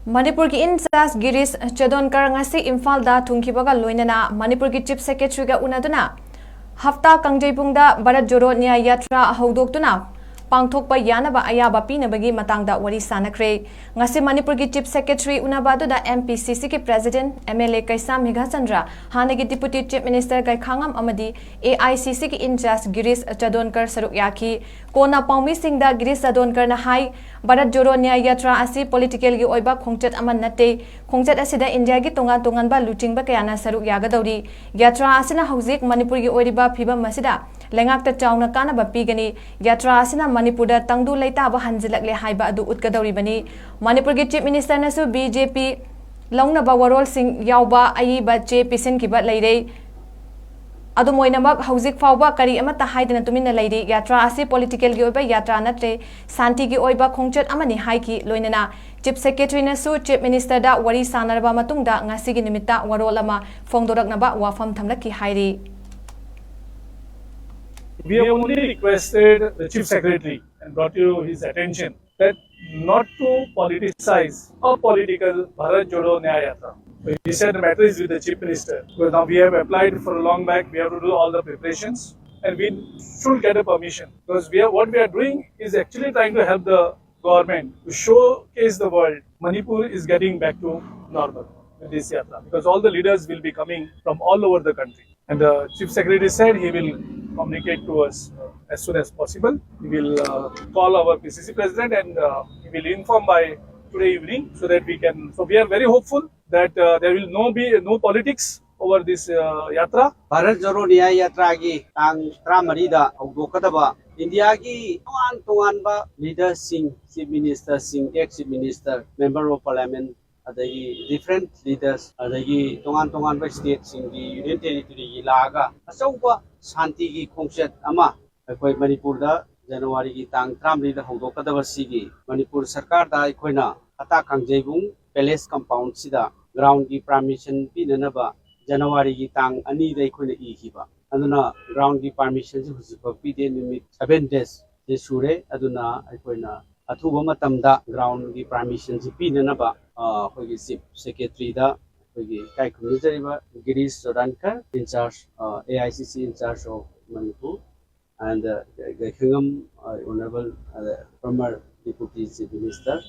Manipur ki in-charge Girish Chadonker ngasi Imphal da thungkibaga loinana Manipur ki Chief Secretary ga unaduna hafta kangjaypungda Bharat Jodo Nyaya Yatra haudoktuna pangthokpa yanaba ayaba pinabagi matangda wari sanakre ngasi Manipur ki Chief Secretary unabaduda MPCC ki President MLA 𝐾𝐀𝐆𝐈 𝐌𝐔𝐌𝐁 hanagi Deputy Chief Minister 𝐾𝐀𝐆𝐈 amadi AICC ki in-charge Girish Chadonker saruk yaki kona paumi singda Girish Chadonker na hai Bharat Jodo Nyaya Yatra asi political gi oiba khongchat ama nate khongchat asida India gi tongan ba luchingba kayana saruk yagadawri yatra asina hauzik Manipur gi oiriba phibam masida lengakta chauna kana ba pigani yatra asina Manipur da tangdu leita ba hanjilakle haiba adu utgadawri bani Manipur gi Chief Minister nasu BJP longna ba warol sing yauba ayi ba che pisen ki ba leire adu moinamak hauzik fawba kari amata haidana tumina leire yatra asi political gi oiba yatra natre santi gi oiba khongchat amani haiki loinana Chief Secretary nasu Chief Minister da wari sanarba matungda ngasi gi nimita warol ama fongdoraknaba wafam thamlaki hairi. We have only requested the Chief Secretary and brought to his attention that not to politicize a political Bharat Jodo Nyaya Yatra. He said the matter is with the Chief Minister. Because now we have applied for a long back, we have to do all the preparations and we should get a permission. Because what we are doing is actually trying to help the government to showcase the world Manipur is getting back to normal with this yatra. Because all the leaders will be coming from all over the country. And the Chief Secretary said he will communicate to us as soon as possible. He will call our PCC President and he will inform by today evening so that we can. So we are very hopeful that there will be no politics over this yatra. Bharat Jodo Nyaya Yatra gi tang tramarida haudokkadaba India gi tongan ba leaders sing, Chief Minister sing, ex-Chief Minister, Member of Parliament, adagi different leaders, adagi tongan ba state sing di Union Territory gi laga achauba santi gi khongchat ama akhoi Manipur da January gi tang tramrida haudokkadaba sigi Manipur sarkar da aikoina ata kangjaypung palace compound sida ground gi permission pinanaba January gi tang ani da aikoina ihiba aduna ground gi permission ji husipak pide nimit 7 days je sure aduna aikoina athuba matamda ground gi permission ji pinanaba akhoi Chief Secretary da akhoi kai khunjariba Girish Chadonker in charge AICC in charge of Manipur and 𝐾𝐀𝐆𝐈 Honorable former Deputy Chief Minister,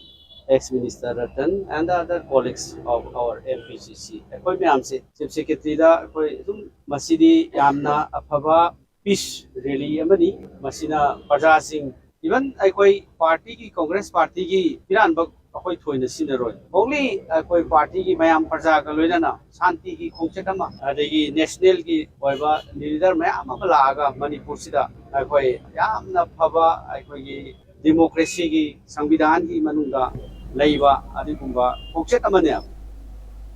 ex-Minister Ratan and the other colleagues of our MPCC. Akhoi mayam se Chief Secretary da akhoi sum masidi yamna afaba peace rally amani masina praja sing even akhoi party ki Congress party ki piranbak akhoi thoina sinaroi only akhoi party ki mayam praja ka loinana shanti ki khongchatama adagi national ki oiba leader mayam ama laaga Manipur sida akhoi yamna phaba akhoi gi democracy ki संविधान की मनुंगा लैबा अदिगुंबा खौचेत अमने